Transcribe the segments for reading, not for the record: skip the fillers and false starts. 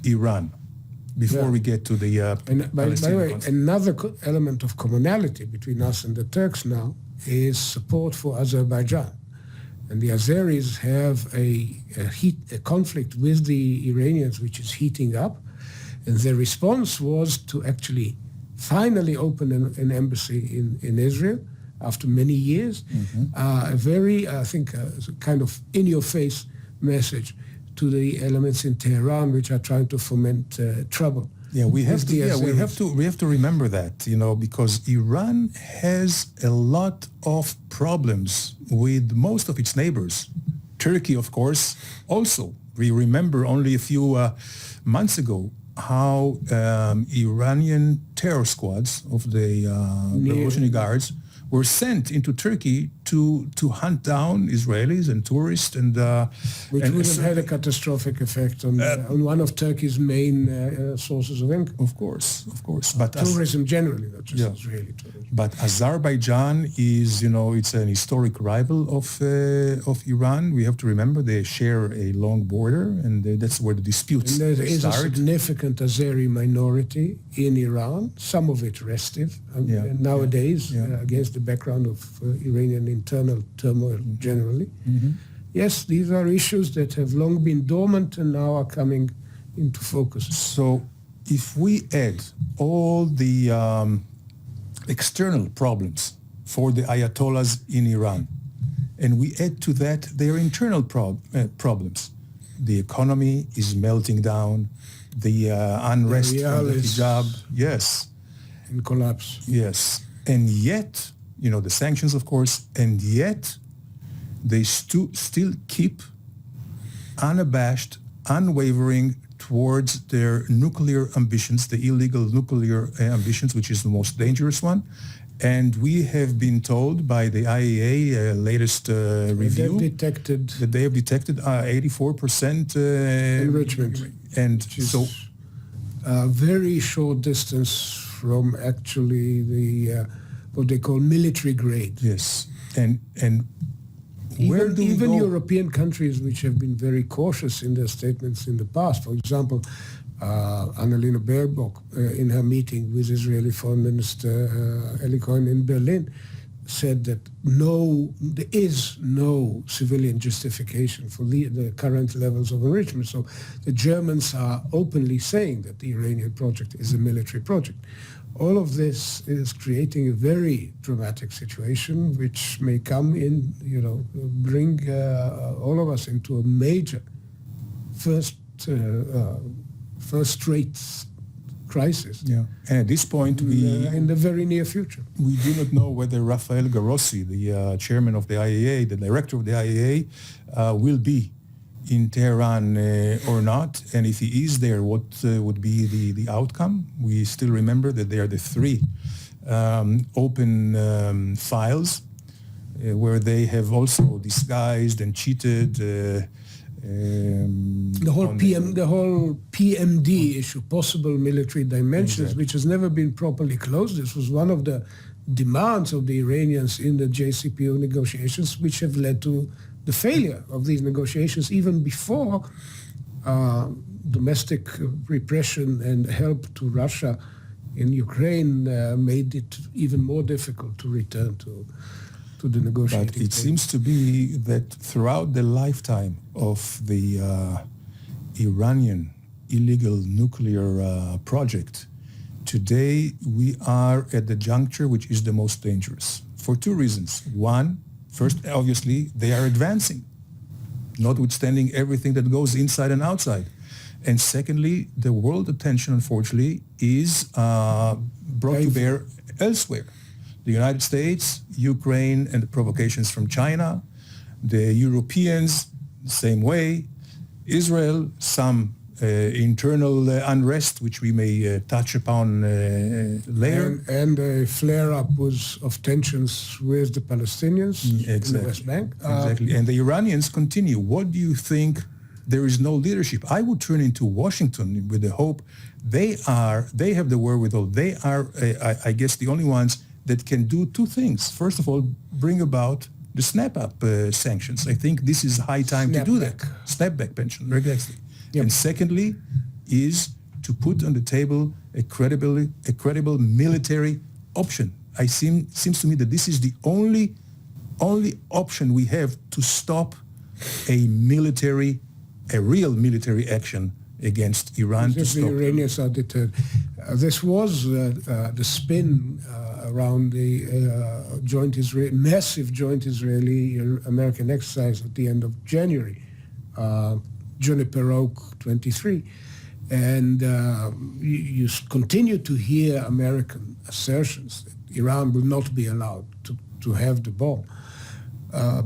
Iran before we get to the And by the Palestinian way, conflict. another element of commonality between us and the Turks now is support for Azerbaijan. And the Azeris have a conflict with the Iranians which is heating up. And their response was to actually finally open an embassy in Israel after many years. A very, I think, kind of in-your-face message to the elements in Tehran which are trying to foment trouble. Yeah, we have to remember that, because Iran has a lot of problems with most of its neighbors. Turkey, of course, also. We remember only a few months ago how Iranian terror squads of the Revolutionary Guards were sent into Turkey to hunt down Israelis and tourists, and which would have had a catastrophic effect on one of Turkey's main sources of income. Of course. But tourism generally, not just Israeli tourism. But Azerbaijan is, it's an historic rival of Iran. We have to remember they share a long border, and that's where the disputes start. There is a significant Azeri minority in Iran, some of it restive nowadays against the background of Iranian internal turmoil generally. Yes, these are issues that have long been dormant and now are coming into focus. So if we add all the external problems for the Ayatollahs in Iran, and we add to that their internal problems, the economy is melting down, the unrest from the hijab, in collapse. Yes, and yet, the sanctions, of course, and yet they still keep unabashed, unwavering towards their nuclear ambitions, the illegal nuclear ambitions, which is the most dangerous one. And we have been told by the IAEA latest review that they have detected 84% enrichment. And so a very short distance from actually the what they call military grade. Yes, and where do we even go? European countries which have been very cautious in their statements in the past, for example, Annalena Baerbock in her meeting with Israeli Foreign Minister Eli Cohen in Berlin said that there is no civilian justification for the current levels of enrichment. So the Germans are openly saying that the Iranian project is a military project. All of this is creating a very dramatic situation which may come in, bring all of us into a major first-rate crisis. Yeah, and at this point, in the very near future, we do not know whether Rafael Grossi, the chairman of the IAEA, the director of the IAEA, will be in Tehran or not, and if he is there, what would be the outcome? We still remember that there are the three open files where they have also disguised and cheated. The whole PMD issue, possible military dimensions, which has never been properly closed. This was one of the demands of the Iranians in the JCPOA negotiations, which have led to the failure of these negotiations even before domestic repression and help to Russia in Ukraine made it even more difficult to return to the negotiating But it table. seems to be that throughout the lifetime of the Iranian illegal nuclear project, today we are at the juncture which is the most dangerous for two reasons. One, first, obviously, they are advancing, notwithstanding everything that goes inside and outside. And secondly, the world attention, unfortunately, is brought to bear elsewhere. The United States, Ukraine, and the provocations from China, the Europeans, the same way, Israel, some internal unrest, which we may touch upon later. And a flare-up of tensions with the Palestinians in the West Bank. Exactly. And the Iranians continue. What do you think? There is no leadership. I would turn into Washington with the hope they have the wherewithal. They are, I guess, the only ones that can do two things. First of all, bring about the snap-up sanctions. I think this is high time to do that. Snapback pension, exactly. Yep. And secondly, is to put on the table a credible military option. Seems to me that this is the only option we have to stop a real military action against Iran. If the Iranians are deterred. This was the spin around the massive joint Israeli-American exercise at the end of January, Juniper Oak 23. And you continue to hear American assertions that Iran will not be allowed to have the bomb.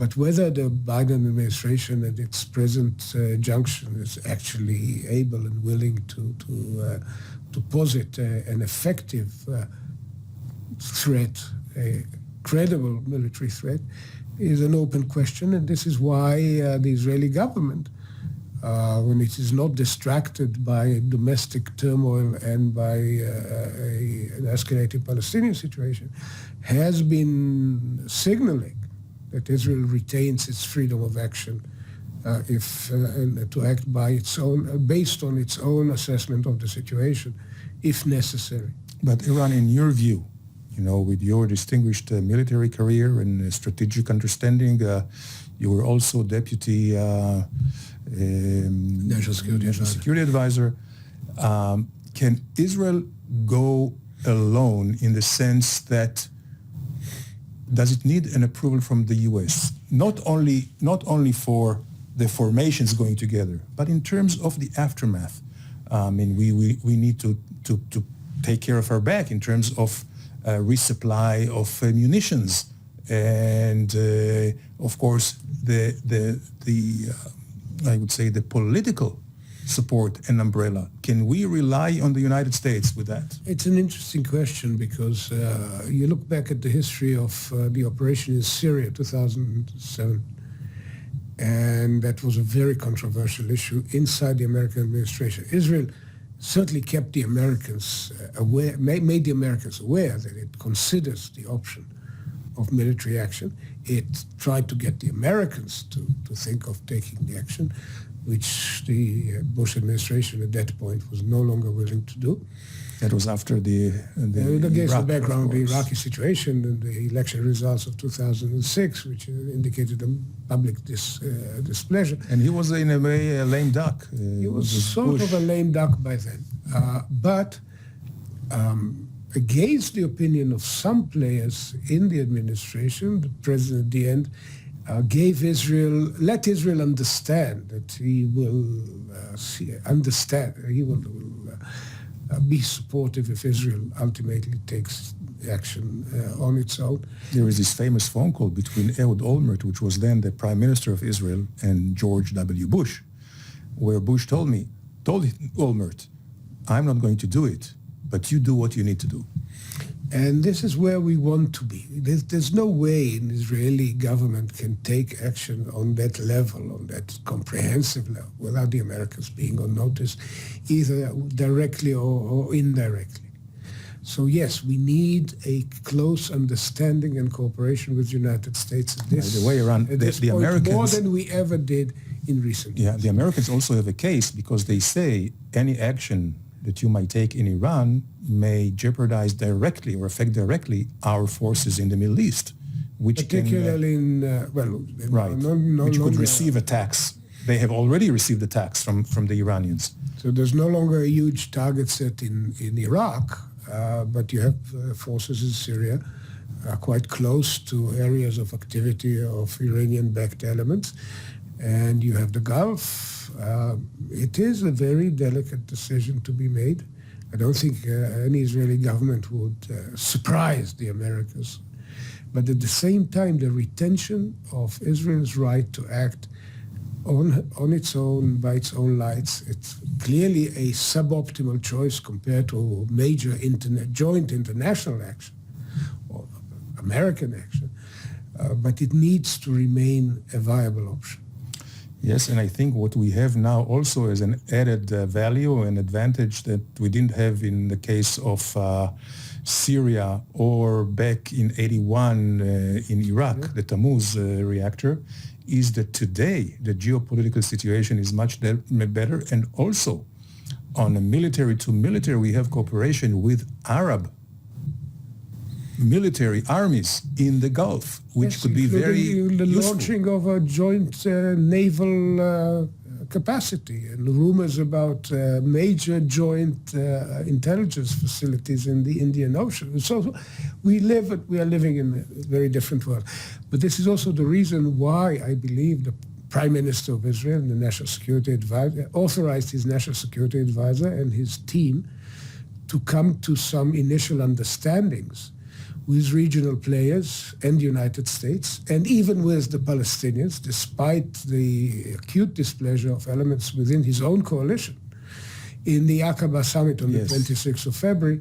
But whether the Biden administration at its present junction is actually able and willing to posit an effective threat, a credible military threat, is an open question. And this is why the Israeli government, when it is not distracted by domestic turmoil and by an escalating Palestinian situation, has been signaling that Israel retains its freedom of action and to act by its own, based on its own assessment of the situation, if necessary. But Iran, in your view, with your distinguished military career and strategic understanding, you were also deputy National Security Advisor. Can Israel go alone in the sense that does it need an approval from the U.S. not only for the formations going together, but in terms of the aftermath? We need to take care of our back in terms of resupply of munitions and of course the I would say the political support and umbrella. Can we rely on the United States with that? It's an interesting question because you look back at the history of the operation in Syria 2007, and that was a very controversial issue inside the American administration. Israel certainly kept the Americans aware, made the Americans aware that it considers the option of military action. It tried to get the Americans to think of taking the action, which the Bush administration at that point was no longer willing to do. That was after against the background of the Iraqi situation and the election results of 2006, which indicated a public displeasure. And he was in a way a lame duck. He was sort of a lame duck by then. But against the opinion of some players in the administration, the president at the end let Israel understand that he will be supportive if Israel ultimately takes action on its own. There is this famous phone call between Ehud Olmert, which was then the Prime Minister of Israel, and George W. Bush, where Bush told Olmert, I'm not going to do it, but you do what you need to do. And this is where we want to be. There's no way an Israeli government can take action on that level, on that comprehensive level, without the Americans being on notice, either directly or indirectly. So yes, we need a close understanding and cooperation with the United States at this, the way around the Americans, more than we ever did in recent years. Yeah, the Americans also have a case because they say any action that you might take in Iran may jeopardize directly or affect directly our forces in the Middle East, which particularly which could receive attacks. They have already received attacks from the Iranians. So there's no longer a huge target set in Iraq, but you have forces in Syria quite close to areas of activity of Iranian-backed elements, and you have the Gulf. It is a very delicate decision to be made. I don't think any Israeli government would surprise the Americans. But at the same time, the retention of Israel's right to act on its own, by its own lights, it's clearly a suboptimal choice compared to major joint international action or American action. But it needs to remain a viable option. Yes, and I think what we have now also is an added value and advantage that we didn't have in the case of Syria or back in 81 in Iraq, the Tammuz reactor, is that today the geopolitical situation is much better, and also on a military to military, we have cooperation with Arab military armies in the Gulf, which Yes, could be very including the useful. launching of a joint naval capacity and rumors about major joint intelligence facilities in the Indian Ocean. So we are living in a very different world. But this is also the reason why I believe the Prime Minister of Israel and the National Security Advisor authorized his National Security Advisor and his team to come to some initial understandings with regional players and the United States, and even with the Palestinians, despite the acute displeasure of elements within his own coalition. In the Aqaba summit on Yes. the 26th of February,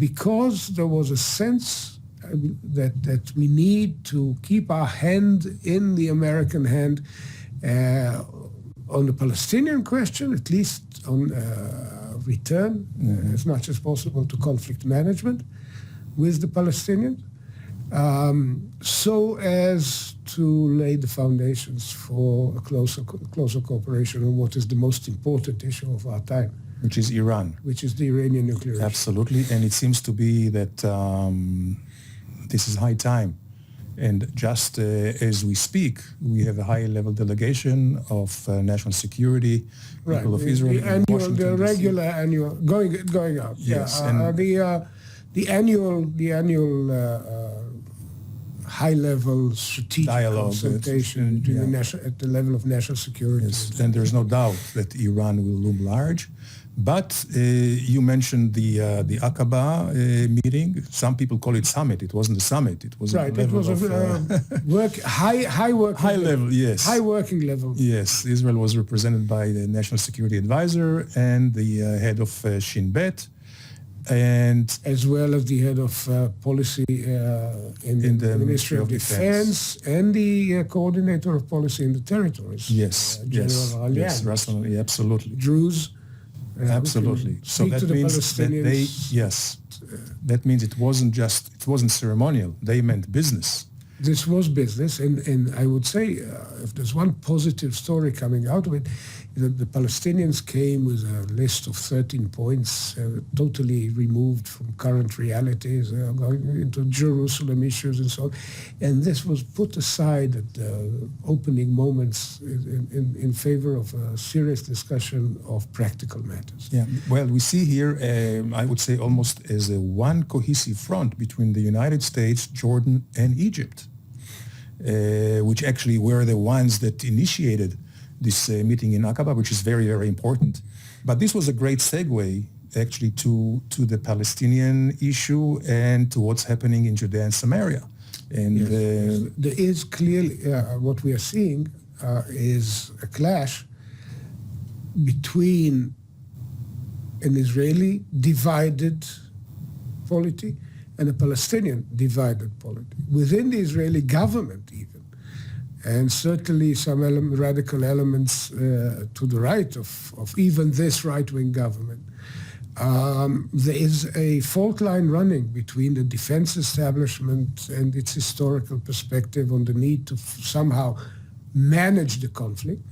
because there was a sense that we need to keep our hand in the American hand on the Palestinian question, at least on return as much as possible to conflict management with the Palestinians, so as to lay the foundations for a closer cooperation on what is the most important issue of our time, which is Iran. which is the Iranian nuclear issue. Absolutely, and it seems to be that this is high time. And just as we speak, we have a high-level delegation of national security, people of Israel, in Washington, The DC. regular annual going out. Yes, Yeah, and the annual high-level strategic Dialogue, consultation between the at the level of national security. Yes, and there's no doubt that Iran will loom large. But you mentioned the Aqaba meeting. Some people call it summit. It wasn't a summit. It was Right. a It level was of high working high level. Yes, high working level. Yes, Israel was represented by the National Security Advisor and the head of Shin Bet, and as well as the head of policy in the Ministry of Defense and the coordinator of policy in the territories. yes, General yes, Alian. Russell, absolutely. Druze. Absolutely. So that means that they, yes, that means it wasn't ceremonial. They meant business. This was business, and I would say if there's one positive story coming out of it, that the Palestinians came with a list of 13 points, totally removed from current realities, going into Jerusalem issues and so on. And this was put aside at the opening moments in favor of a serious discussion of practical matters. Yeah. Well, we see here, I would say, almost as a one cohesive front between the United States, Jordan, and Egypt, which actually were the ones that initiated this meeting in Aqaba, which is very, very important. But this was a great segue actually to the Palestinian issue and to what's happening in Judea and Samaria. And Yes. There is clearly, what we are seeing is a clash between an Israeli divided polity and a Palestinian divided polity. Within the Israeli government even, and certainly some radical elements to the right of even this right-wing government, there is a fault line running between the defense establishment and its historical perspective on the need to somehow manage the conflict,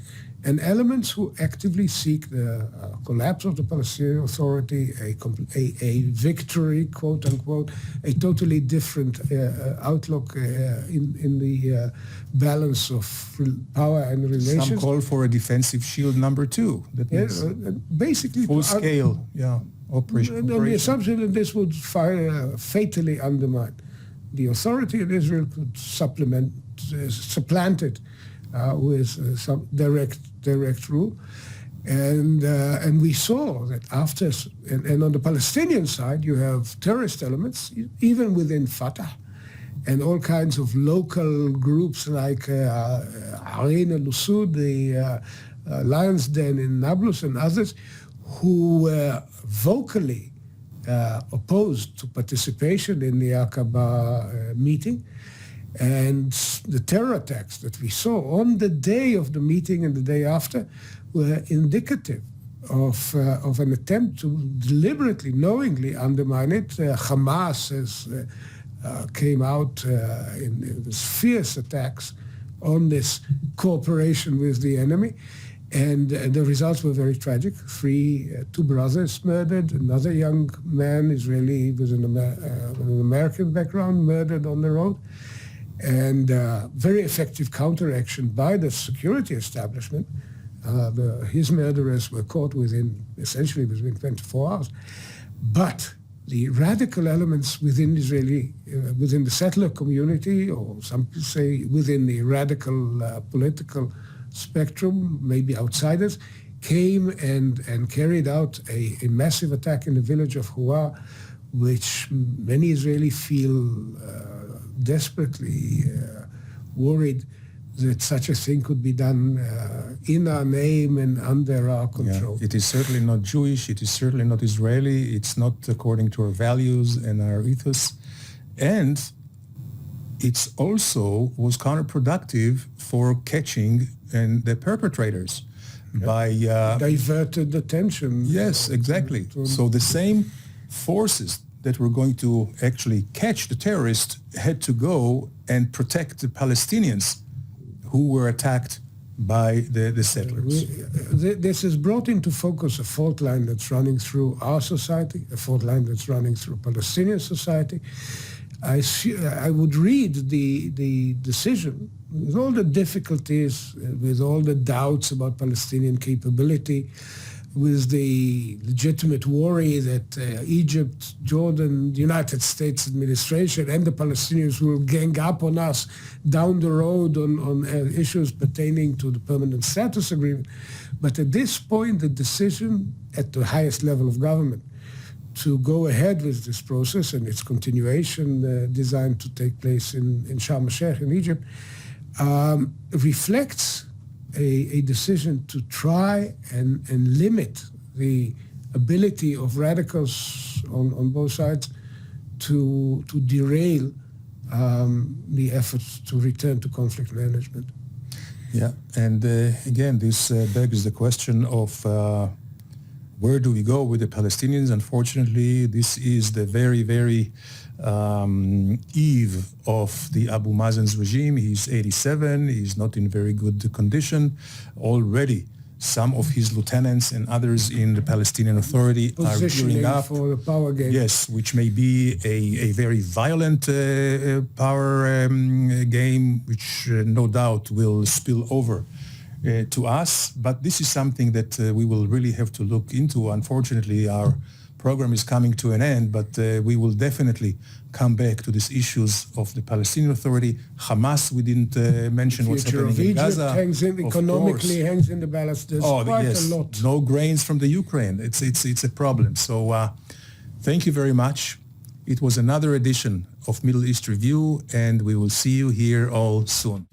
and elements who actively seek the collapse of the Palestinian Authority, a victory, quote unquote, a totally different outlook in the balance of power and relations. some call for a defensive shield number 2. That means Basically, full scale, operation. on the assumption that this would fatally undermine the authority of Israel, could supplant it with some direct rule, and we saw that after, and on the Palestinian side, you have terrorist elements, even within Fatah, and all kinds of local groups like Ain al-Usud, the Lion's Den in Nablus, and others, who were vocally opposed to participation in the Aqaba meeting. And the terror attacks that we saw on the day of the meeting and the day after were indicative of an attempt to deliberately, knowingly undermine it. Hamas came out in fierce attacks on this cooperation with the enemy. And the results were very tragic. Two brothers murdered, another young man, Israeli with an American background, murdered on the road. And very effective counteraction by the security establishment. His murderers were caught essentially within 24 hours. But the radical elements within within the settler community, or some say within the radical political spectrum, maybe outsiders, came and carried out a massive attack in the village of Hua, which many Israelis feel desperately worried that such a thing could be done in our name and under our control. Yeah, it is certainly not Jewish, it is certainly not Israeli, it's not according to our values and our ethos. And it also was counterproductive for catching the perpetrators by... diverted attention. Yes, exactly. So the same forces that were going to actually catch the terrorists had to go and protect the Palestinians who were attacked by the settlers. This has brought into focus a fault line that's running through our society, a fault line that's running through Palestinian society. I would read the decision with all the difficulties, with all the doubts about Palestinian capability, with the legitimate worry that Egypt, Jordan, the United States administration and the Palestinians will gang up on us down the road on issues pertaining to the permanent status agreement. But at this point, the decision at the highest level of government to go ahead with this process and its continuation designed to take place in Sharm el-Sheikh in Egypt reflects a decision to try and limit the ability of radicals on both sides to derail the efforts to return to conflict management. Yeah, and again, this begs the question of where do we go with the Palestinians? Unfortunately, this is the very, very eve of the Abu Mazen's regime. He's 87. He's not in very good condition. Already, some of his lieutenants and others in the Palestinian Authority are gearing up for the power game. Yes, which may be a very violent power game, which no doubt will spill over to us. But this is something that we will really have to look into. Unfortunately, our program is coming to an end, but we will definitely come back to these issues of the Palestinian Authority. Hamas, we didn't mention what's happening in Gaza. Hangs in, economically hangs in the balance. There's quite a lot. No grains from the Ukraine. It's a problem. So thank you very much. It was another edition of Middle East Review, and we will see you here all soon.